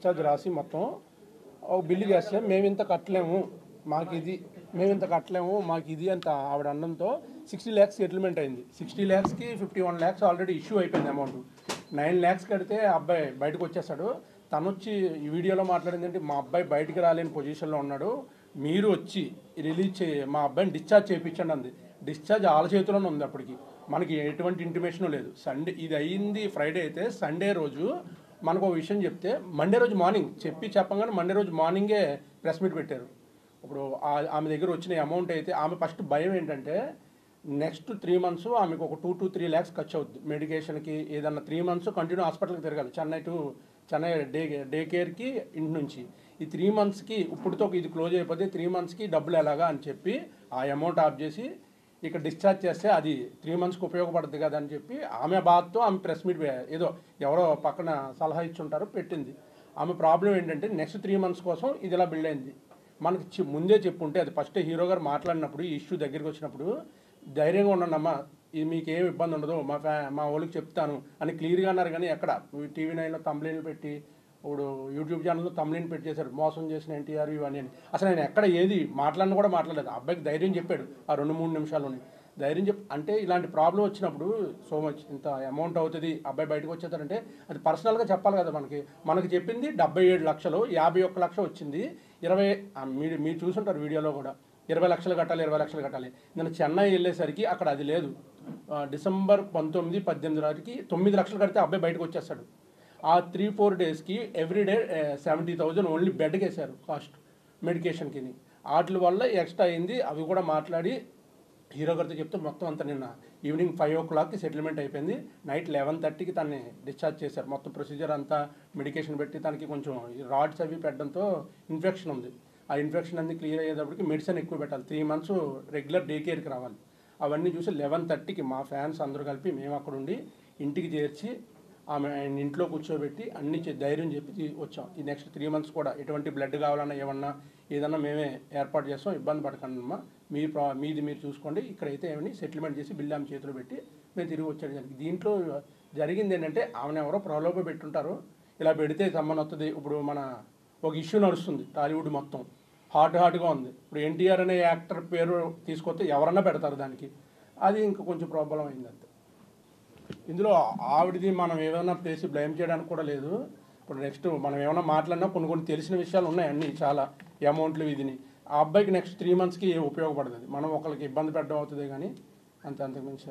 Discharge రాసి మొత్తం ఒక బిల్లు చేస్తే మేమింత కట్టలేము మాకు ఇది అంత ఆవిడ అన్నంతో 60 lakhs సెటిల్మెంట్ అయింది. 60 lakhsకి 51 lakhs ఆల్రెడీ ఇష్యూ అయిపోయింది అమౌంట్. 9 lakhs కడితే అబ్బాయి బయటకు వచ్చేస్తాడు. తను వచ్చి ఈ వీడియోలో మాట్లాడిందంటే మా అబ్బాయి బయటికి రాలేని పొజిషన్లో ఉన్నాడు, మీరు వచ్చి రిలీజ్ మా అబ్బాయిని డిశ్చార్జ్ చేయించండి అంది. డిశ్చార్జ్ వాళ్ళ చేతిలోనే ఉంది. అప్పటికి మనకి ఎటువంటి ఇంటిమేషన్ లేదు. సండే ఇది అయ్యింది ఫ్రైడే అయితే సండే రోజు మనకు ఒక విషయం చెప్తే మండే రోజు మార్నింగ్ చెప్పగానే మండే రోజు మార్నింగే ప్రెస్ మీట్ పెట్టారు. ఇప్పుడు ఆమె దగ్గర వచ్చిన అమౌంట్ అయితే ఆమె ఫస్ట్ భయం ఏంటంటే నెక్స్ట్ 3 months ఆమెకు ఒక 2 to 3 lakhs ఖర్చు అవుద్ది మెడికేషన్కి. ఏదన్నా 3 months కంటిన్యూ హాస్పిటల్కి తిరగాలి, చెన్నై డే కేర్కి ఇంటి నుంచి. ఈ 3 monthsకి ఇప్పుడుతో ఇది క్లోజ్ అయిపోతే 3 monthsకి డబ్బులు ఎలాగా అని చెప్పి ఆ అమౌంట్ ఆఫ్ చేసి ఇక్కడ డిశ్చార్జ్ చేస్తే అది 3 monthsకి ఉపయోగపడుతుంది కదా అని చెప్పి ఆమె బాధతో ఆమె ప్రెస్ మీట్ ఏదో ఎవరో పక్కన సలహా ఇచ్చుంటారో పెట్టింది. ఆమె ప్రాబ్లం ఏంటంటే నెక్స్ట్ 3 months కోసం ఇది ఇలా బిల్డ్ అయింది. మనకి ముందే చెప్పుంటే అది ఫస్ట్ హీరో గారు మాట్లాడినప్పుడు ఈ ఇష్యూ దగ్గరికి వచ్చినప్పుడు ధైర్యంగా ఉండండి ఇది మీకు ఏమి ఇబ్బంది ఉండదు, మా వాళ్ళకి చెప్తాను అని క్లియర్గా అన్నారు. కానీ ఎక్కడ TV9లో తమ్లైన్లు పెట్టి ఇప్పుడు యూట్యూబ్ ఛానల్లో తమ్లైన్ పెట్టి చేశారు, మోసం చేసిన ఎన్టీఆర్ ఇవన్నీ అని. అసలు ఆయన ఎక్కడ ఏది మాట్లాడినా కూడా మాట్లాడలేదు. అబ్బాయికి ధైర్యం చెప్పాడు ఆ 2-3 నిమిషాల్లోనే ధైర్యం అంటే ఇలాంటి ప్రాబ్లం వచ్చినప్పుడు సో మచ్ ఇంత అమౌంట్ అవుతుంది అబ్బాయి బయటకు వచ్చేస్తారంటే అది పర్సనల్గా చెప్పాలి కదా. మనకి చెప్పింది 77 లక్షలు, 51 లక్ష వచ్చింది. మీరు చూసుంటారు వీడియోలో కూడా 20 లక్షలు కట్టాలి. నేను చెన్నై వెళ్ళేసరికి అక్కడ అది లేదు. డిసెంబర్ 19, 18 నాటికి 9 లక్షలు కడితే అబ్బాయి బయటకు వచ్చేస్తాడు. ఆ 3-4 డేస్కి ఎవ్రీడే 70,000 ఓన్లీ బెడ్కి వేశారు కాస్ట్ మెడికేషన్కి. వాటి వల్ల ఎక్స్ట్రా అయింది. అవి కూడా మాట్లాడి హీరో గారితో చెప్తే మొత్తం అంతా నిన్న ఈవినింగ్ 5 o'clockకి సెటిల్మెంట్ అయిపోయింది. నైట్ 11:30కి తనని డిశ్చార్జ్ చేశారు. మొత్తం ప్రొసీజర్ అంతా మెడికేషన్ పెట్టి తనకి కొంచెం రాడ్స్ అవి పెట్టడంతో ఇన్ఫెక్షన్ ఉంది. ఆ ఇన్ఫెక్షన్ అన్ని క్లియర్ అయ్యేటప్పటికి మెడిసిన్ ఎక్కువ పెట్టాలి. 3 months రెగ్యులర్ డే కేర్కి రావాలి. అవన్నీ చూసి 11:30కి మా ఫ్యాన్స్ అందరూ కలిపి మేము అక్కడ ఉండి ఇంటికి చేర్చి ఆమె ఆయన ఇంట్లో కూర్చోబెట్టి అన్ని ధైర్యం చెప్పి వచ్చాం. ఈ నెక్స్ట్ 3 months కూడా ఎటువంటి బ్లడ్ కావాలన్నా ఏదన్నా మేమే ఏర్పాటు చేస్తాం, ఇబ్బంది పడకండి అమ్మా, మీది మీరు చూసుకోండి, ఇక్కడైతే ఏమని సెటిల్మెంట్ చేసి బిల్లు ఆమె చేతిలో పెట్టి మేము తిరిగి వచ్చాడు. దీంట్లో జరిగింది ఏంటంటే ఆమెను ఎవరో ప్రలోభ పెట్టుంటారు, ఇలా పెడితే సంబంధం వస్తుంది. ఇప్పుడు ఒక ఇష్యూ నడుస్తుంది టాలీవుడ్ మొత్తం హాట్గా ఉంది. ఇప్పుడు ఎన్టీఆర్ అనే యాక్టర్ పేరు తీసుకొస్తే ఎవరన్నా పెడతారు దానికి, అది ఇంకా కొంచెం ప్రాబ్లం అయింది అంతే. ఇందులో ఆవిడది మనం ఏమైనా ప్లేస్ బ్లేమ్ చేయడానికి కూడా లేదు. ఇప్పుడు నెక్స్ట్ మనం ఏమైనా మాట్లాడినా కొన్ని తెలిసిన విషయాలు ఉన్నాయి అన్నీ చాలా అమౌంట్లు ఇదిని. ఆ అబ్బాయికి నెక్స్ట్ 3 monthsకి ఉపయోగపడుతుంది. మనం ఒకరికి ఇబ్బంది పెట్టడం అవుతుంది కానీ అంతకు మించి